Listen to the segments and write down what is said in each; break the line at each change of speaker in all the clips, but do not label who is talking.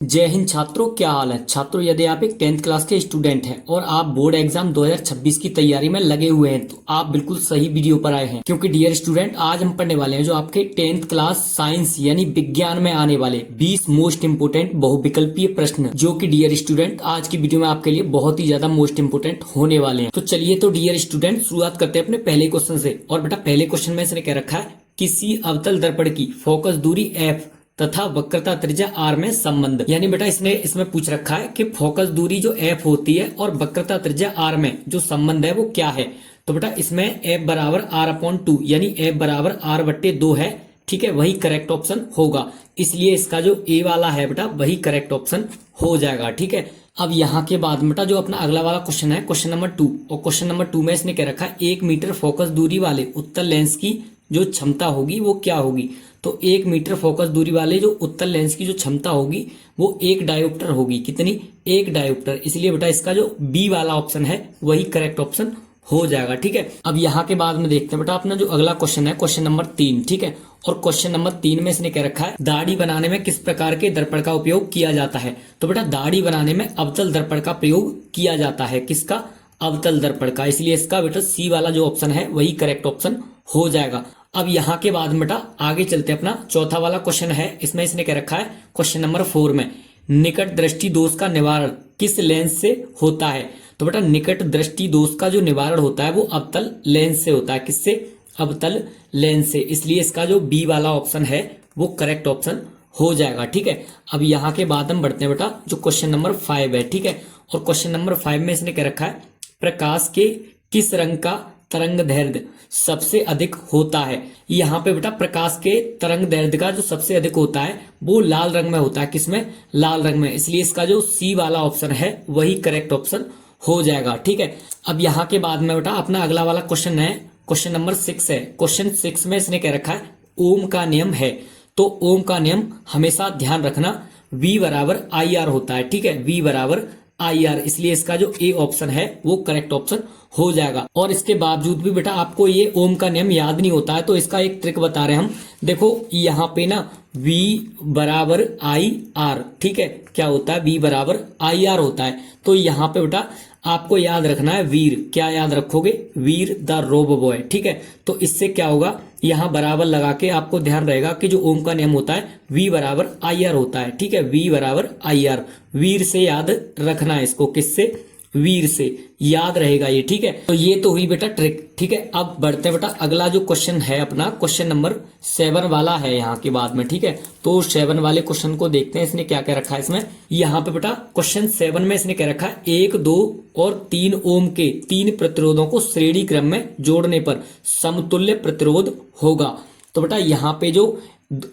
जय हिंद छात्रों, क्या हाल है। छात्रों, यदि आप एक 10th क्लास के स्टूडेंट हैं और आप बोर्ड एग्जाम 2026 की तैयारी में लगे हुए हैं तो आप बिल्कुल सही वीडियो पर आए हैं, क्योंकि डियर स्टूडेंट, आज हम पढ़ने वाले हैं जो आपके 10th क्लास साइंस यानी विज्ञान में आने वाले 20 मोस्ट इंपोर्टेंट बहुविकल्पीय प्रश्न, जो कि डियर स्टूडेंट आज की वीडियो में आपके लिए बहुत ही ज्यादा मोस्ट इंपोर्टेंट होने वाले हैं। तो चलिए तो डियर स्टूडेंट शुरुआत करते हैं अपने पहले क्वेश्चन से। और बेटा पहले क्वेश्चन में इसने क्या रखा है, किसी अवतल दर्पण की फोकस दूरी f तथा वक्रता त्रिज्या r में संबंध। यानी बेटा इसमें पूछ रखा है कि फोकस दूरी जो f होती है और वक्रता त्रिज्या r में जो संबंध है वो क्या है। तो बेटा इसमें f बराबर r/2 यानी f बराबर r/2 है। ठीक है, वही करेक्ट ऑप्शन होगा, इसलिए इसका जो ए वाला है बेटा वही करेक्ट ऑप्शन हो जाएगा। ठीक है, अब यहाँ के बाद बेटा जो अपना अगला वाला क्वेश्चन है क्वेश्चन नंबर 2, और क्वेश्चन नंबर 2 में इसने क्या रखा है, 1 मीटर फोकस दूरी वाले उत्तल लेंस की जो क्षमता होगी वो क्या होगी। तो 1 मीटर फोकस दूरी वाले जो उत्तल लेंस की जो क्षमता होगी वो 1 डायोप्टर होगी। कितनी? 1 डायोप्टर। इसलिए बेटा इसका जो बी वाला ऑप्शन है वही करेक्ट ऑप्शन हो जाएगा। ठीक है, अब यहाँ के बाद में देखते हैं बेटा अपना जो अगला क्वेश्चन है क्वेश्चन नंबर 3। ठीक है, और क्वेश्चन नंबर 3 में इसने क्या रखा है, दाढ़ी बनाने में किस प्रकार के दर्पण का उपयोग किया जाता है। तो बेटा दाढ़ी बनाने में अवतल दर्पण का प्रयोग किया जाता है। किसका? अवतल दर्पण का। इसलिए इसका बेटा सी वाला जो ऑप्शन है वही करेक्ट ऑप्शन हो जाएगा। अब यहाँ के बाद बेटा आगे चलते अपना चौथा वाला क्वेश्चन है। इसमें इसने क्या रखा है, क्वेश्चन नंबर 4 में निकट दृष्टि दोष का निवारण किस लेंस से होता है। तो बेटा निकट दृष्टि दोष का जो निवारण होता है वो अवतल लेंस से होता है। किससे? अवतल लेंस से। इसलिए इसका जो बी वाला ऑप्शन है वो करेक्ट ऑप्शन हो जाएगा। ठीक है, अब यहाँ के बाद हम बढ़ते हैं बेटा जो क्वेश्चन नंबर 5 है। ठीक है, और क्वेश्चन नंबर 5 में इसने क्या रखा है, प्रकाश के किस रंग का तरंग दैर्ध्य सबसे अधिक होता है। यहाँ पे बेटा प्रकाश के तरंग दैर्ध्य का जो सबसे अधिक होता है वो लाल रंग में होता है। किसमें? लाल रंग में। इसलिए इसका जो सी वाला ऑप्शन है वही करेक्ट ऑप्शन हो जाएगा। ठीक है, अब यहाँ के बाद में बेटा अपना अगला वाला क्वेश्चन है क्वेश्चन नंबर 6 है। क्वेश्चन 6 में इसने क्या रखा है, ओम का नियम है। तो ओम का नियम हमेशा ध्यान रखना V बराबर IR होता है। ठीक है, V बराबर IR। इसलिए इसका जो ए ऑप्शन है वो करेक्ट ऑप्शन हो जाएगा। और इसके बावजूद भी बेटा आपको ये ओम का नियम याद नहीं होता है तो इसका एक ट्रिक बता रहे हैं हम। देखो यहाँ पे ना V बराबर IR, ठीक है, क्या होता है, V बराबर IR होता है। तो यहाँ पे बेटा आपको याद रखना है वीर। क्या याद रखोगे? वीर द रोबो बॉय। ठीक है, तो इससे क्या होगा, यहाँ बराबर लगा के आपको ध्यान रहेगा कि जो ओम का नियम होता है V बराबर IR होता है। ठीक है, V बराबर IR, वीर से याद रखना है इसको। किससे? वीर से याद रहेगा ये। ठीक है, तो ये तो हुई बेटा ट्रिक। ठीक है, अब बढ़ते हैं बेटा अगला जो क्वेश्चन है अपना क्वेश्चन नंबर 7 वाला है यहाँ के बाद में। ठीक है, तो 7 वाले क्वेश्चन को देखते हैं इसने क्या क्या रखा है। इसमें यहाँ पे बेटा क्वेश्चन 7 में इसने क्या रखा है, 1, 2 और 3 ओम के 3 प्रतिरोधों को श्रेणी क्रम में जोड़ने पर समतुल्य प्रतिरोध होगा। तो बेटा यहाँ पे जो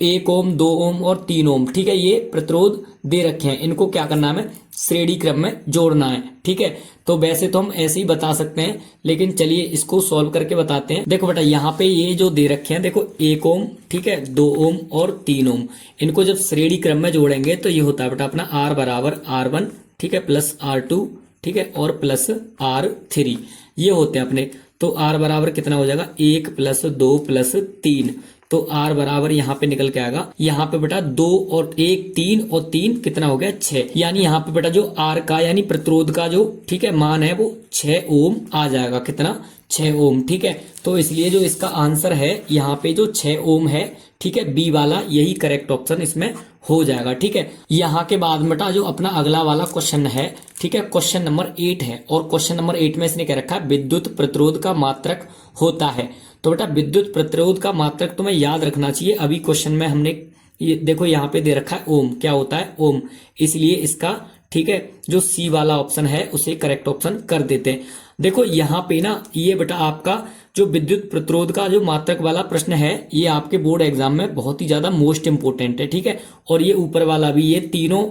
1 ओम, 2 ओम और 3 ओम, ठीक है, ये प्रतिरोध दे रखे हैं, इनको क्या करना है, हमें श्रेणी क्रम में जोड़ना है। ठीक है, तो वैसे तो हम ऐसे ही बता सकते हैं, लेकिन चलिए इसको सॉल्व करके बताते हैं। देखो बेटा यहाँ पे ये जो दे रखे हैं, देखो 1 ओम, ठीक है, 2 ओम और 3 ओम, इनको जब श्रेणी क्रम में जोड़ेंगे तो ये होता है बेटा अपना R बराबर R1, ठीक है, प्लस R2, ठीक है, और प्लस R3, ये होते हैं अपने। तो R बराबर कितना हो जाएगा, 1 प्लस 2 प्लस 3। तो R बराबर यहाँ पे निकल के आएगा, यहाँ पे बेटा 2 और 1 3 और 3 कितना हो गया, 6। यानी यहाँ पे बेटा जो R का यानी प्रतिरोध का जो, ठीक है, मान है वो 6 ओम आ जाएगा। कितना? 6 ओम। ठीक है, तो इसलिए जो इसका आंसर है यहाँ पे जो 6 ओम है, ठीक है, बी वाला यही करेक्ट ऑप्शन इसमें हो जाएगा। ठीक है, यहाँ के बाद बेटा जो अपना अगला वाला क्वेश्चन है, ठीक है, क्वेश्चन नंबर 8 है। और क्वेश्चन नंबर 8 में इसने क्या रखा है, विद्युत प्रतिरोध का मात्रक होता है। तो बेटा विद्युत प्रतिरोध का मात्रक तुम्हें याद रखना चाहिए। अभी क्वेश्चन में हमने ये देखो यहाँ पे दे रखा है ओम, क्या होता है, ओम। इसलिए इसका, ठीक है, जो सी वाला ऑप्शन है उसे करेक्ट ऑप्शन कर देते हैं। देखो यहाँ पे ना ये बेटा आपका जो विद्युत प्रतिरोध का जो मात्रक वाला प्रश्न है ये आपके बोर्ड एग्जाम में बहुत ही ज्यादा मोस्ट इंपोर्टेंट है। ठीक है, और ये ऊपर वाला भी, ये तीनों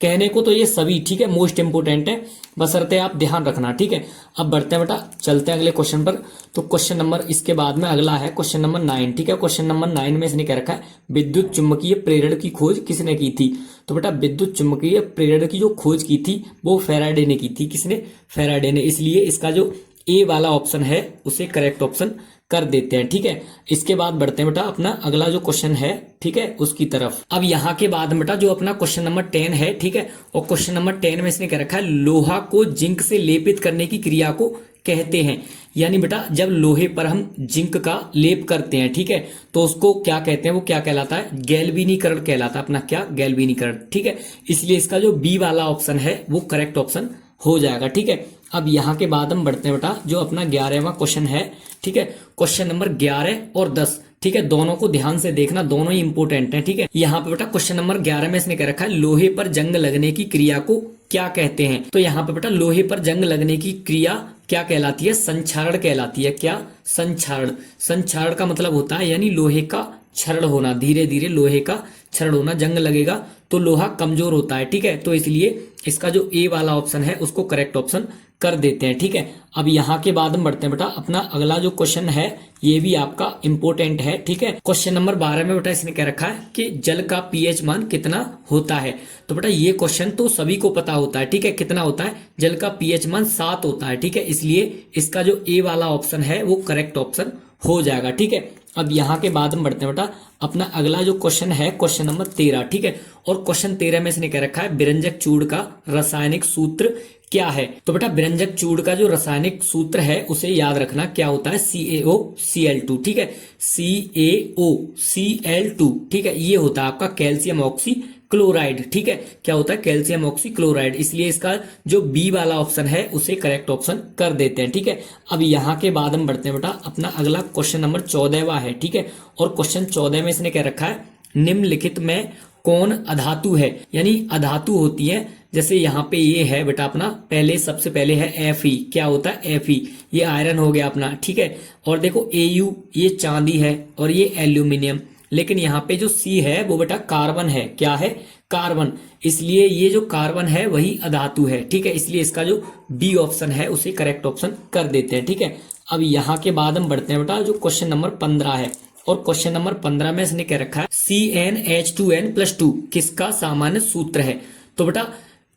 कहने को तो ये सभी, ठीक है, मोस्ट इंपोर्टेंट है, बशर्ते आप ध्यान रखना। ठीक है, अब बढ़ते हैं बेटा, चलते हैं अगले क्वेश्चन पर। तो क्वेश्चन नंबर इसके बाद में अगला है क्वेश्चन नंबर 9। ठीक है, क्वेश्चन नंबर 9 में इसने क्या रखा है, विद्युत चुम्बकीय प्रेरण की खोज किसने की थी। तो बेटा विद्युत चुम्बकीय प्रेरण की जो खोज की थी वो फैराडे ने की थी। किसने? फैराडे ने। इसलिए इसका जो ए वाला ऑप्शन है उसे करेक्ट ऑप्शन कर देते हैं। ठीक है, इसके बाद बढ़ते हैं बेटा अपना अगला जो क्वेश्चन है, ठीक है, उसकी तरफ। अब यहाँ के बाद बेटा जो अपना क्वेश्चन नंबर 10 है, ठीक है, और क्वेश्चन नंबर 10 में इसने क्या रखा है, लोहा को जिंक से लेपित करने की क्रिया को कहते हैं। यानी बेटा जब लोहे पर हम जिंक का लेप करते हैं, ठीक है, तो उसको क्या कहते हैं, वो क्या कहलाता है, गैल्वेनीकरण कहलाता है। अपना क्या, गैल्वेनीकरण। ठीक है, इसलिए इसका जो बी वाला ऑप्शन है वो करेक्ट ऑप्शन हो जाएगा। ठीक है, अब यहाँ के बाद हम बढ़ते हैं बेटा जो अपना 11वां क्वेश्चन है। ठीक है, क्वेश्चन नंबर 11 और 10, ठीक है, दोनों को ध्यान से देखना, दोनों ही इंपोर्टेंट हैं। ठीक है, यहाँ पे बेटा क्वेश्चन नंबर 11 में इसने क्या रखा है, लोहे पर जंग लगने की क्रिया को क्या कहते हैं। तो यहाँ पे बेटा लोहे पर जंग लगने की क्रिया क्या कहलाती है, संक्षारण कहलाती है। क्या, संक्षारण। संक्षारण का मतलब होता है यानी लोहे का क्षरण होना, धीरे धीरे लोहे का क्षरण होना। जंग लगेगा तो लोहा कमजोर होता है। ठीक है, तो इसलिए इसका जो ए वाला ऑप्शन है उसको करेक्ट ऑप्शन कर देते हैं। ठीक है, अब यहाँ के बाद हम बढ़ते हैं बेटा अपना अगला जो क्वेश्चन है, ये भी आपका इंपोर्टेंट है। ठीक है, क्वेश्चन नंबर 12 में बेटा इसने क्या रखा है कि जल का पीएच मान कितना होता है। तो बेटा ये क्वेश्चन तो सभी को पता होता है। ठीक है, कितना होता है, जल का पीएच मान 7 होता है। ठीक है, इसलिए इसका जो ए वाला ऑप्शन है वो करेक्ट ऑप्शन हो जाएगा। ठीक है, अब यहाँ के बाद हम बढ़ते हैं बेटा अपना अगला जो क्वेश्चन है, क्वेश्चन नंबर 13। ठीक है, और क्वेश्चन 13 में इसने क्या रखा है, विरंजक चूड़ का रासायनिक सूत्र क्या है। तो बेटा विरंजक चूड़ का जो रासायनिक सूत्र है उसे याद रखना, क्या होता है, CaOCl2। ठीक है, CaOCl2। ठीक है, ये होता है आपका कैल्शियम ऑक्सी क्लोराइड। ठीक है, क्या होता है, कैल्शियम ऑक्सी क्लोराइड। इसलिए इसका जो बी वाला ऑप्शन है उसे करेक्ट ऑप्शन कर देते हैं। ठीक है, अब यहाँ के बाद हम बढ़ते हैं बेटा अपना अगला क्वेश्चन नंबर 14वां है। ठीक है, और क्वेश्चन 14 में इसने क्या रखा है, निम्नलिखित में कौन अधातु है। यानी अधातु होती है, जैसे यहाँ पे ये है बेटा अपना पहले, सबसे पहले है Fe। क्या होता है, Fe, ये आयरन हो गया अपना। ठीक है, और देखो Au ये चांदी है और ये एल्यूमिनियम। लेकिन यहाँ पे जो C है वो बेटा कार्बन है। क्या है, कार्बन। इसलिए ये जो कार्बन है वही अधातु है। ठीक है, इसलिए इसका जो बी ऑप्शन है उसे करेक्ट ऑप्शन कर देते हैं। ठीक है, अब यहाँ के बाद हम बढ़ते हैं बेटा जो क्वेश्चन नंबर 15 है, और क्वेश्चन नंबर 15 में इसने क्या रखा है, CnH2n+2 किसका सामान्य सूत्र है। तो बेटा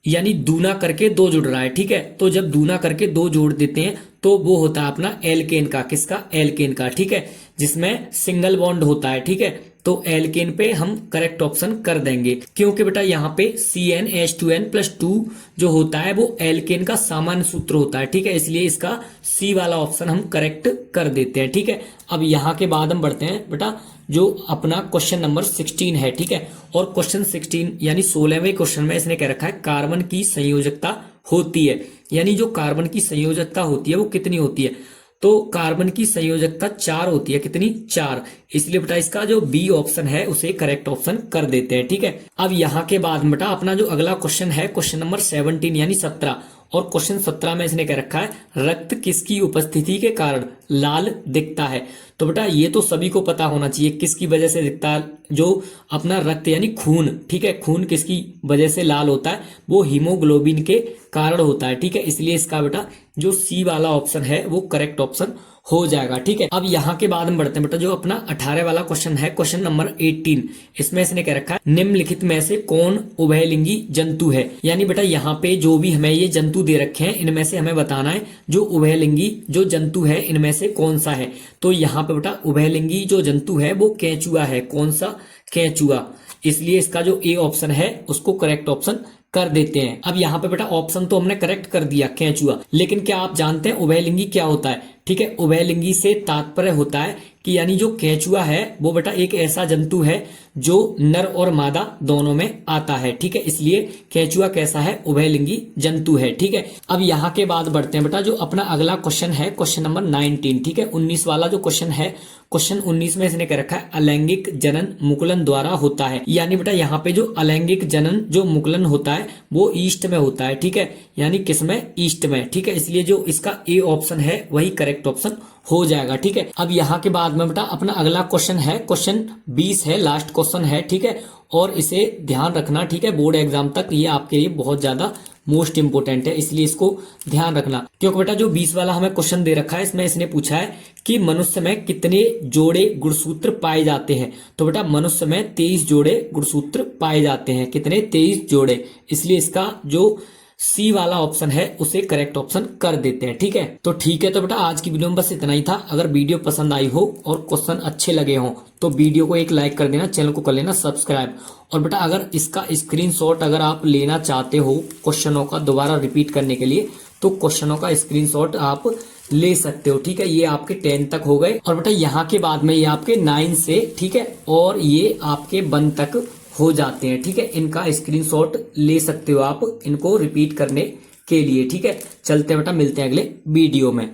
यानी दूना करके 2 जुड़ रहा है। ठीक है, तो जब दूना करके 2 जोड़ देते हैं तो वो होता है अपना एल्केन का। किसका, एल्केन का। ठीक है, जिसमें सिंगल बॉन्ड होता है। ठीक है, तो एल्केन पे हम करेक्ट ऑप्शन कर देंगे, क्योंकि बेटा यहाँ पे CnH2n+2 जो होता है वो एल्केन का सामान्य सूत्र होता है। ठीक है, इसलिए इसका सी वाला ऑप्शन हम करेक्ट कर देते हैं। ठीक है, अब यहाँ के बाद हम बढ़ते हैं बेटा जो अपना क्वेश्चन नंबर 16 है। ठीक है, और क्वेश्चन 16 यानी 16वें क्वेश्चन में इसने क्या रखा है, कार्बन की संयोजकता होती है। यानी जो कार्बन की संयोजकता होती है वो कितनी होती है, तो कार्बन की संयोजकता 4 होती है। कितनी, 4। इसलिए बेटा इसका जो बी ऑप्शन है उसे करेक्ट ऑप्शन कर देते हैं। ठीक है, अब यहाँ के बाद बेटा अपना जो अगला क्वेश्चन है, क्वेश्चन नंबर 17 यानी 17, और क्वेश्चन 17 में इसने क्या रखा है, रक्त किसकी उपस्थिति के कारण लाल दिखता है। तो बेटा ये तो सभी को पता होना चाहिए किसकी वजह से दिखता है, जो अपना रक्त यानी खून। ठीक है, खून किसकी वजह से लाल होता है, वो हीमोग्लोबिन के कारण होता है। ठीक है, इसलिए इसका बेटा जो सी वाला ऑप्शन है वो करेक्ट ऑप्शन हो जाएगा। ठीक है, अब यहाँ के बाद हम बढ़ते हैं बेटा जो अपना 18 वाला क्वेश्चन है, क्वेश्चन नंबर 18। इसमें इसने क्या रखा है, निम्नलिखित में से कौन उभयलिंगी जंतु है। यानी बेटा यहाँ पे जो भी हमें ये जंतु दे रखे हैं इनमें से हमें बताना है जो उभयलिंगी जो जंतु है इनमें से कौन सा है। तो यहाँ पे बेटा उभयलिंगी जो जंतु है वो केंचुआ है। कौन सा, केंचुआ। इसलिए इसका जो ए ऑप्शन है उसको करेक्ट ऑप्शन कर देते हैं। अब यहाँ पे बेटा ऑप्शन तो हमने करेक्ट कर दिया, केंचुआ, लेकिन क्या आप जानते हैं उभयलिंगी क्या होता है। ठीक है, उभयलिंगी से तात्पर्य होता है कि यानी जो केंचुआ है वो बेटा एक ऐसा जंतु है जो नर और मादा दोनों में आता है। ठीक है, इसलिए केंचुआ कैसा है, उभयलिंगी जंतु है। ठीक है, अब यहाँ के बाद बढ़ते हैं बेटा जो अपना अगला क्वेश्चन है, क्वेश्चन नंबर 19। ठीक है, 19 वाला जो क्वेश्चन है, क्वेश्चन 19 में इसने क्या रखा है, अलैंगिक जनन मुकुलन द्वारा होता है। यानी बेटा यहाँ पे जो अलैंगिक जनन जो मुकुलन होता है वो ईस्ट में होता है। ठीक है, यानी किसमें, ईस्ट में। ठीक है, इसलिए जो इसका ए ऑप्शन है वही करेक्ट ऑप्शन हो जाएगा। ठीक है, अब यहाँ के बाद में बेटा अपना अगला क्वेश्चन है, क्वेश्चन 20 है, लास्ट क्वेश्चन है। ठीक है, और इसे ध्यान रखना। ठीक है, बोर्ड एग्जाम तक ये आपके लिए बहुत ज्यादा मोस्ट इंपोर्टेंट है, इसलिए इसको ध्यान रखना। क्योंकि बेटा जो 20 वाला हमें क्वेश्चन दे रखा है इसमें इसने पूछा है कि मनुष्य में कितने जोड़े गुणसूत्र पाए जाते हैं। तो बेटा मनुष्य में 23 जोड़े गुणसूत्र पाए जाते हैं। कितने, 23 जोड़े। इसलिए इसका जो सी वाला ऑप्शन है उसे करेक्ट ऑप्शन कर देते हैं। ठीक है, तो ठीक है, तो बेटा आज की वीडियो में बस इतना ही था। अगर वीडियो पसंद आई हो और क्वेश्चन अच्छे लगे हो तो वीडियो को एक लाइक कर देना, चैनल को कर लेना सब्सक्राइब। और बेटा अगर इसका स्क्रीनशॉट अगर आप लेना चाहते हो क्वेश्चनों का दोबारा रिपीट करने के लिए, तो क्वेश्चनों का स्क्रीनशॉट आप ले सकते हो। ठीक है, ये आपके 10 तक हो गए और बेटा यहाँ के बाद में ये आपके 9 से, ठीक है, और ये आपके 1 तक हो जाते हैं। ठीक है, इनका स्क्रीनशॉट ले सकते हो आप इनको रिपीट करने के लिए। ठीक है, चलते हैं बेटा, मिलते हैं अगले वीडियो में।